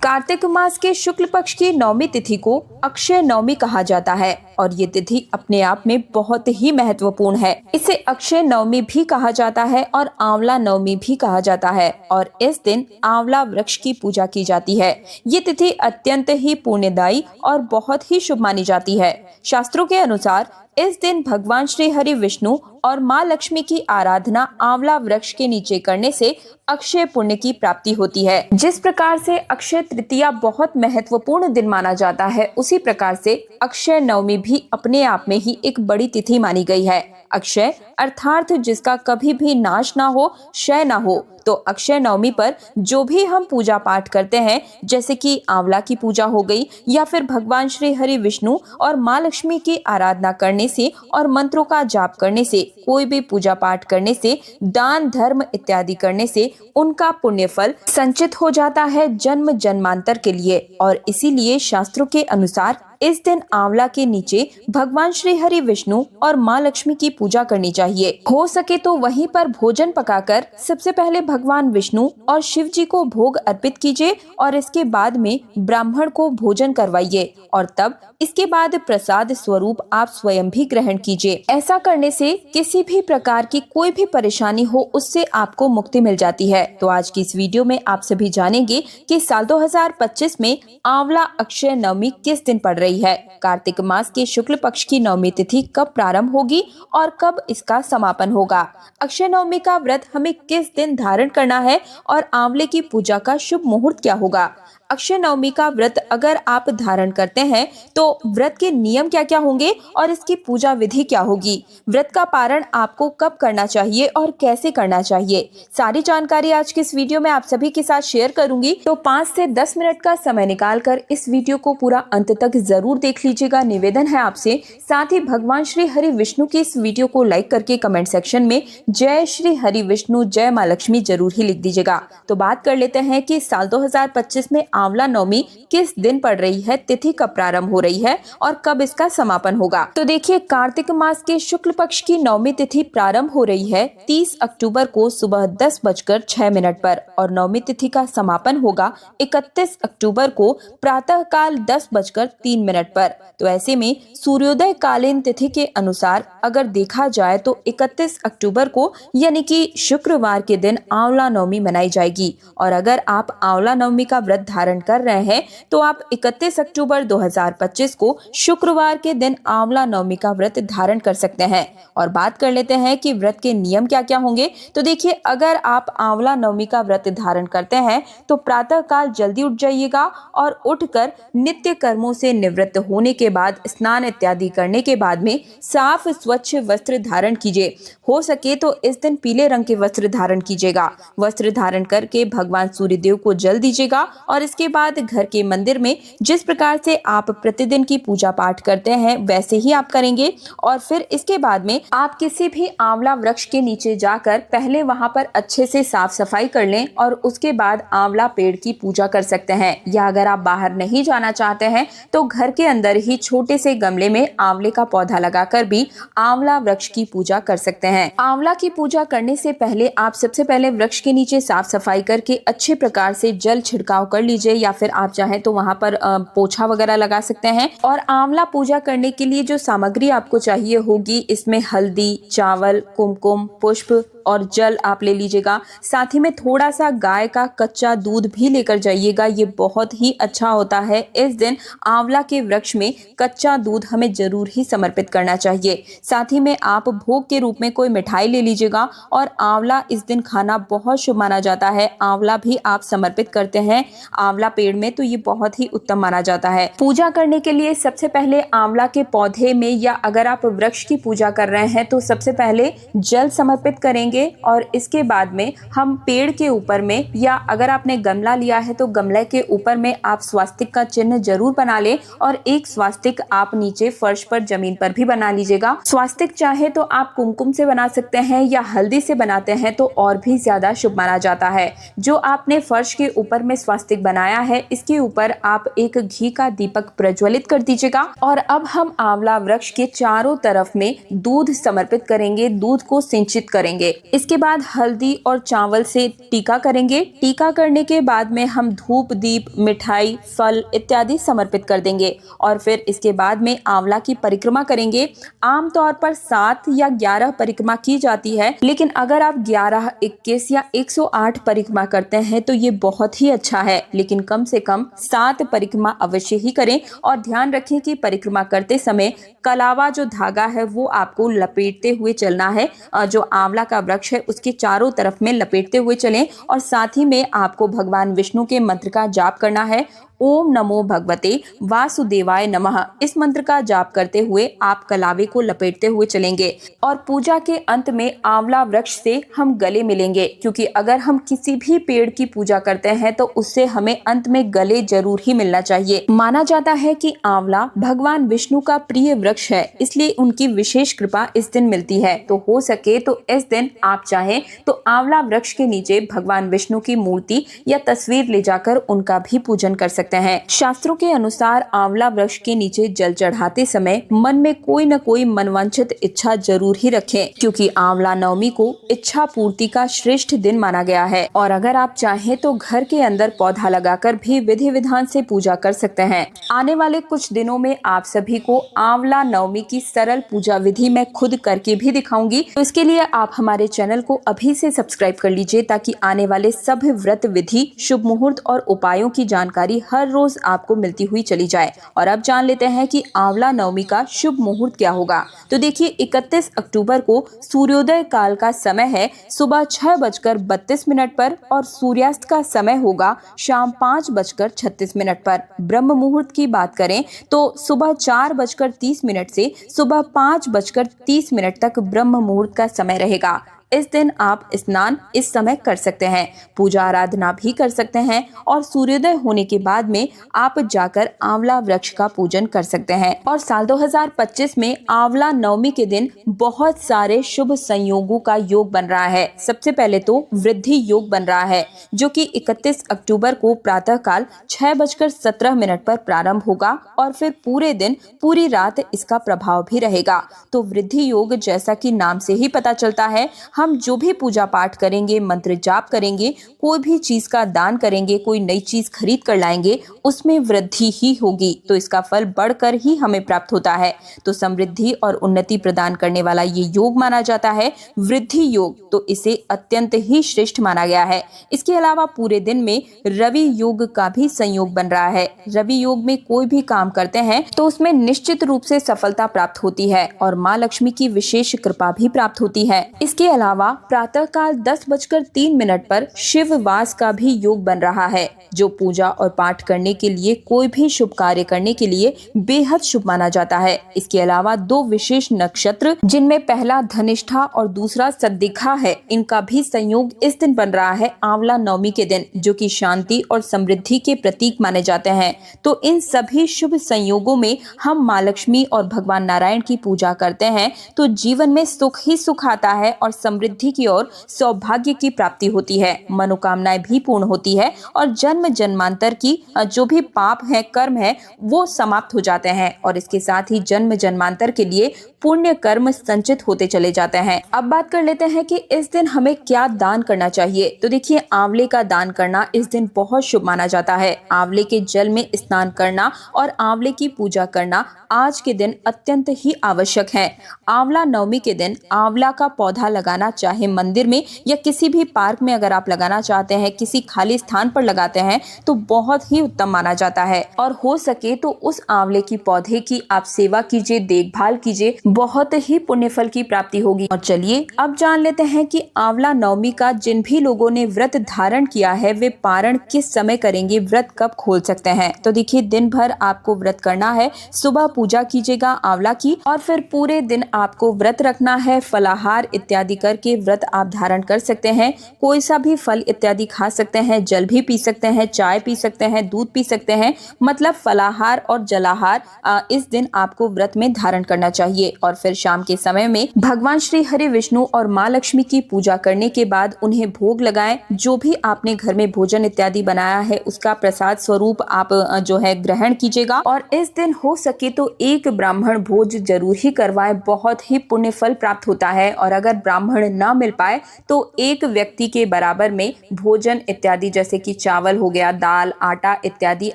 कार्तिक मास के शुक्ल पक्ष की नवमी तिथि को अक्षय नवमी कहा जाता है और ये तिथि अपने आप में बहुत ही महत्वपूर्ण है। इसे अक्षय नवमी भी कहा जाता है और आंवला नवमी भी कहा जाता है और इस दिन आंवला वृक्ष की पूजा की जाती है। ये तिथि अत्यंत ही पुण्यदायी और बहुत ही शुभ मानी जाती है। शास्त्रों के अनुसार इस दिन भगवान श्री हरि विष्णु और माँ लक्ष्मी की आराधना आंवला वृक्ष के नीचे करने से अक्षय पुण्य की प्राप्ति होती है। जिस प्रकार से अक्षय तृतीया बहुत महत्वपूर्ण दिन माना जाता है, उसी प्रकार से अक्षय नवमी भी अपने आप में ही एक बड़ी तिथि मानी गई है। अक्षय अर्थात जिसका कभी भी नाश ना हो, क्षय ना हो। तो अक्षय नवमी पर जो भी हम पूजा पाठ करते हैं, जैसे कि आंवला की पूजा हो गई या फिर भगवान श्री हरि विष्णु और माँ लक्ष्मी की आराधना करने से और मंत्रों का जाप करने से, कोई भी पूजा पाठ करने से, दान धर्म इत्यादि करने से उनका पुण्य फल संचित हो जाता है जन्म जन्मांतर के लिए। और इसीलिए शास्त्रों के अनुसार इस दिन आंवला के नीचे भगवान श्री हरि विष्णु और माँ लक्ष्मी की पूजा करनी चाहिए। हो सके तो वहीं पर भोजन पकाकर सबसे पहले भगवान विष्णु और शिव जी को भोग अर्पित कीजिए और इसके बाद में ब्राह्मण को भोजन करवाइए और तब इसके बाद प्रसाद स्वरूप आप स्वयं भी ग्रहण कीजिए। ऐसा करने से किसी भी प्रकार की कोई भी परेशानी हो, उससे आपको मुक्ति मिल जाती है। तो आज की इस वीडियो में आप सभी जानेंगे कि साल 2025 में आंवला अक्षय नवमी किस दिन पड़ रही है, कार्तिक मास के शुक्ल पक्ष की नवमी तिथि कब प्रारंभ होगी और कब इसका समापन होगा, अक्षय नवमी का व्रत हमें किस दिन धारण करना है और आंवले की पूजा का शुभ मुहूर्त क्या होगा। अक्षय नवमी का व्रत अगर आप धारण करते हैं तो व्रत के नियम क्या क्या होंगे और इसकी पूजा विधि क्या होगी, व्रत का पारण आपको कब करना चाहिए और कैसे करना चाहिए, सारी जानकारी आज के इस वीडियो में आप सभी के साथ शेयर करूंगी। तो 5 से 10 मिनट का समय निकालकर इस वीडियो को पूरा अंत तक जरूर देख लीजिएगा। निवेदन है आपसे, साथ ही भगवान श्री हरि विष्णु की इस वीडियो को लाइक करके कमेंट सेक्शन में जय श्री हरि विष्णु जय माँ लक्ष्मी जरूर ही लिख दीजिएगा। तो बात कर लेते हैं कि साल 2025 में आंवला नवमी किस दिन पड़ रही है, तिथि कब प्रारंभ हो रही है और कब इसका समापन होगा। तो देखिए, कार्तिक मास के शुक्ल पक्ष की नवमी तिथि प्रारंभ हो रही है 30 अक्टूबर को सुबह 10:06 पर और नवमी तिथि का समापन होगा 31 अक्टूबर को प्रातः काल 10:03 पर। तो ऐसे में सूर्योदय कालीन तिथि के अनुसार अगर देखा जाए तो 31 अक्टूबर को यानी कि शुक्रवार के दिन आंवला नवमी मनाई जाएगी। और अगर आप आंवला नवमी का व्रत धारण कर रहे हैं तो आप 31 अक्टूबर 2025 को शुक्रवार के दिन आंवला नवमी का व्रत धारण कर सकते हैं। और बात कर लेते हैं कि व्रत के नियम क्या क्या होंगे। तो देखिए, अगर आप आंवला नवमी का व्रत धारण करते हैं तो प्रातः काल जल्दी उठ जाइएगा और उठकर नित्य कर्मों से निवृत्त होने के बाद स्नान इत्यादि करने के बाद में साफ स्वच्छ वस्त्र धारण कीजिए। हो सके तो इस दिन पीले रंग के वस्त्र धारण कीजिएगा। वस्त्र धारण करके भगवान सूर्यदेव को जल दीजिएगा और इसके बाद घर के मंदिर में जिस प्रकार से आप प्रतिदिन की पूजा पाठ करते हैं वैसे ही आप करेंगे। और फिर इसके बाद में आप किसी भी आंवला वृक्ष के नीचे जाकर पहले वहां पर अच्छे से साफ सफाई कर लें और उसके बाद आंवला पेड़ की पूजा कर सकते हैं। या अगर आप बाहर नहीं जाना चाहते हैं तो घर के अंदर ही छोटे से गमले में आंवले का पौधा लगाकर भी आंवला वृक्ष की पूजा कर सकते हैं। आंवला की पूजा करने से पहले आप सबसे पहले वृक्ष के नीचे साफ सफाई करके अच्छे प्रकार से जल छिड़काव कर लीजिए या फिर आप चाहें तो वहां पर पोछा वगैरह लगा सकते हैं। और आंवला पूजा करने के लिए जो सामग्री आपको चाहिए होगी, इसमें हल्दी, चावल, कुमकुम, पुष्प और जल आप ले लीजिएगा। साथ ही में थोड़ा सा गाय का कच्चा दूध भी लेकर जाइएगा, ये बहुत ही अच्छा होता है। इस दिन आंवला के वृक्ष में कच्चा दूध हमें जरूर ही समर्पित करना चाहिए। साथ ही में आप भोग के रूप में कोई मिठाई ले लीजिएगा और आंवला इस दिन खाना बहुत शुभ माना जाता है। आंवला भी आप समर्पित करते हैं आंवला पेड़ में तो ये बहुत ही उत्तम माना जाता है। पूजा करने के लिए सबसे पहले आंवला के पौधे में या अगर आप वृक्ष की पूजा कर रहे हैं तो सबसे पहले जल समर्पित करेंगे और इसके बाद में हम पेड़ के ऊपर में या अगर आपने गमला लिया है तो गमले के ऊपर में आप स्वास्तिक का चिन्ह जरूर बना लें और एक स्वास्तिक आप नीचे फर्श पर जमीन पर भी बना लीजिएगा। स्वास्तिक चाहे तो आप कुमकुम से बना सकते हैं या हल्दी से बनाते हैं तो और भी ज्यादा शुभ माना जाता है। जो आपने फर्श के ऊपर में स्वास्तिक बनाया है, इसके ऊपर आप एक घी का दीपक प्रज्वलित कर दीजिएगा। और अब हम आंवला वृक्ष के चारों तरफ में दूध समर्पित करेंगे, दूध को सिंचित करेंगे। इसके बाद हल्दी और चावल से टीका करेंगे। टीका करने के बाद में हम धूप, दीप, मिठाई, फल इत्यादि समर्पित कर देंगे और फिर इसके बाद में आंवला की परिक्रमा करेंगे। आमतौर पर 7 या 11 परिक्रमा की जाती है, लेकिन अगर आप 11, 21 या 108 परिक्रमा करते हैं तो ये बहुत ही अच्छा है, लेकिन कम से कम 7 परिक्रमा अवश्य ही करें। और ध्यान रखें कि परिक्रमा करते समय कलावा जो धागा है वो आपको लपेटते हुए चलना है। जो आंवला का वृक्ष है उसके चारों तरफ में लपेटते हुए चलें और साथ ही में आपको भगवान विष्णु के मंत्र का जाप करना है। ओम नमो भगवते वासुदेवाय नमः, इस मंत्र का जाप करते हुए आप कलावे को लपेटते हुए चलेंगे और पूजा के अंत में आंवला वृक्ष से हम गले मिलेंगे, क्योंकि अगर हम किसी भी पेड़ की पूजा करते हैं तो उससे हमें अंत में गले जरूर ही मिलना चाहिए। माना जाता है कि आंवला भगवान विष्णु का प्रिय वृक्ष है, इसलिए उनकी विशेष कृपा इस दिन मिलती है। तो हो सके तो इस दिन आप चाहें तो आंवला वृक्ष के नीचे भगवान विष्णु की मूर्ति या तस्वीर ले जाकर उनका भी पूजन कर सकते हैं। शास्त्रों के अनुसार आंवला वृक्ष के नीचे जल चढ़ाते समय मन में कोई न कोई मनवांछित इच्छा जरूर ही रखें, क्योंकि आंवला नवमी को इच्छा पूर्ति का श्रेष्ठ दिन माना गया है। और अगर आप चाहें तो घर के अंदर पौधा लगाकर भी विधि विधान से पूजा कर सकते हैं। आने वाले कुछ दिनों में आप सभी को आंवला नवमी की सरल पूजा विधि मैं खुद करके भी दिखाऊंगी, तो इसके लिए आप हमारे चैनल को अभी से सब्सक्राइब कर लीजिए, ताकि आने वाले सभी व्रत विधि, शुभ मुहूर्त और उपायों की जानकारी हर रोज आपको मिलती हुई चली जाए। और अब जान लेते हैं कि आंवला नवमी का शुभ मुहूर्त क्या होगा। तो देखिए, 31 अक्टूबर को सूर्योदय काल का समय है सुबह 6:32 पर और सूर्यास्त का समय होगा शाम 5:36 पर। ब्रह्म मुहूर्त की बात करें तो सुबह 4:30 से सुबह 5:30 तक ब्रह्म मुहूर्त का समय रहेगा। इस दिन आप स्नान इस समय कर सकते हैं, पूजा आराधना भी कर सकते हैं और सूर्योदय होने के बाद में आप जाकर आंवला वृक्ष का पूजन कर सकते हैं। और साल 2025 में आंवला नवमी के दिन बहुत सारे शुभ संयोगों का योग बन रहा है। सबसे पहले तो वृद्धि योग बन रहा है, जो कि 31 अक्टूबर को प्रातः काल 6:17 पर प्रारंभ होगा और फिर पूरे दिन, पूरी रात इसका प्रभाव भी रहेगा। तो वृद्धि योग, जैसा कि नाम से ही पता चलता है, हम जो भी पूजा पाठ करेंगे, मंत्र जाप करेंगे, कोई भी चीज का दान करेंगे, कोई नई चीज खरीद कर लाएंगे, उसमें वृद्धि ही होगी, तो इसका फल बढ़कर ही हमें प्राप्त होता है। तो समृद्धि और उन्नति प्रदान करने वाला ये योग माना जाता है वृद्धि योग, तो इसे अत्यंत ही श्रेष्ठ माना गया है। इसके अलावा पूरे दिन में रवि योग का भी संयोग बन रहा है। रवि योग में कोई भी काम करते हैं तो उसमें निश्चित रूप से सफलता प्राप्त होती है और माँ लक्ष्मी की विशेष कृपा भी प्राप्त होती है। इसके अलावा प्रातः काल 10:03 पर शिव वास का भी योग बन रहा है, जो पूजा और पाठ करने के लिए, कोई भी शुभ कार्य करने के लिए बेहद शुभ माना जाता है। इसके अलावा 2 विशेष नक्षत्र, जिनमें पहला धनिष्ठा और दूसरा सद्दिखा है, इनका भी संयोग इस दिन बन रहा है आंवला नवमी के दिन, जो कि शांति और समृद्धि के प्रतीक माने जाते हैं। तो इन सभी शुभ संयोगों में हम माँ लक्ष्मी और भगवान नारायण की पूजा करते हैं तो जीवन में सुख ही सुख आता है और समृद्धि की ओर सौभाग्य की प्राप्ति होती है, मनोकामनाएं भी पूर्ण होती है और जन्म जन्मांतर की जो भी पाप है, कर्म है, वो समाप्त हो जाते हैं और इसके साथ ही जन्म जन्मांतर के लिए पुण्य कर्म संचित होते चले जाते हैं। अब बात कर लेते हैं कि इस दिन हमें क्या दान करना चाहिए। तो देखिए, आंवले का दान करना इस दिन बहुत शुभ माना जाता है। आंवले के जल में स्नान करना और आंवले की पूजा करना आज के दिन अत्यंत ही आवश्यक है। आंवला नवमी के दिन आंवला का पौधा लगाना, चाहे मंदिर में या किसी भी पार्क में अगर आप लगाना चाहते हैं, किसी खाली स्थान पर लगाते हैं तो बहुत ही उत्तम माना जाता है। और हो सके तो उस आंवले की पौधे की आप सेवा कीजिए, देखभाल कीजिए, बहुत ही पुण्य फल की प्राप्ति होगी। और चलिए अब जान लेते हैं कि आंवला नवमी का जिन भी लोगों ने व्रत धारण किया है वे पारण किस समय करेंगे, व्रत कब खोल सकते हैं। तो देखिए, दिन भर आपको व्रत करना है। सुबह पूजा कीजिएगा आंवला की और फिर पूरे दिन आपको व्रत रखना है। फलाहार इत्यादि करके व्रत आप धारण कर सकते हैं। कोई सा भी फल इत्यादि खा सकते हैं, जल भी पी सकते हैं, चाय पी सकते हैं, दूध पी सकते हैं। मतलब फलाहार और जलाहार इस दिन आपको व्रत में धारण करना चाहिए। और फिर शाम के समय में भगवान श्री हरि विष्णु और माँ लक्ष्मी की पूजा करने के बाद उन्हें भोग लगाएं। जो भी आपने घर में भोजन इत्यादि बनाया है उसका प्रसाद स्वरूप आप जो है ग्रहण कीजिएगा। और इस दिन हो सके तो एक ब्राह्मण भोज जरूर ही करवाएं, बहुत ही पुण्य फल प्राप्त होता है। और अगर ब्राह्मण ना मिल पाए तो एक व्यक्ति के बराबर में भोजन इत्यादि जैसे कि चावल हो गया, दाल, आटा इत्यादि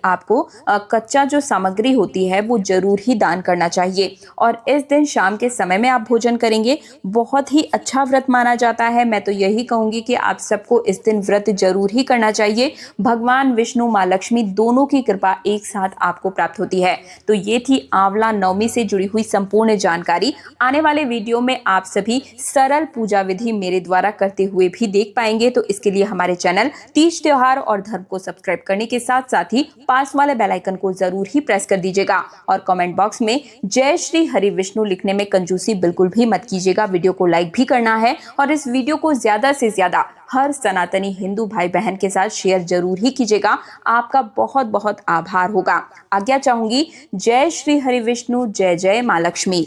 आपको कच्चा जो सामग्री होती है वो जरूर ही दान करना चाहिए। और इस दिन शाम के समय में आप भोजन करेंगे, बहुत ही अच्छा व्रत माना जाता है। मैं तो यही कहूंगी कि आप सबको इस दिन व्रत जरूर ही करना चाहिए। भगवान विष्णु, माँ लक्ष्मी दोनों की कृपा एक साथ आपको प्राप्त होती है। तो ये थी आंवला नवमी से जुड़ी हुई संपूर्ण जानकारी। आने वाले वीडियो में आप सभी सरल पूजा विधि मेरे द्वारा करते हुए भी देख पाएंगे। तो इसके लिए हमारे चैनल तीज त्योहार और धर्म को सब्सक्राइब करने के साथ साथ ही पास वाले बेल आइकन को जरूर ही प्रेस कर दीजिएगा। और कमेंट बॉक्स में जय श्री हरि विष्णु लिखने में कंजूसी बिल्कुल भी मत कीजिएगा। वीडियो को लाइक भी करना है और इस वीडियो को ज्यादा से ज्यादा हर सनातनी हिंदू भाई बहन के साथ शेयर जरूर ही कीजिएगा। आपका बहुत बहुत आभार होगा। आज्ञा चाहूंगी। जय श्री हरि विष्णु, जय जय माँ लक्ष्मी।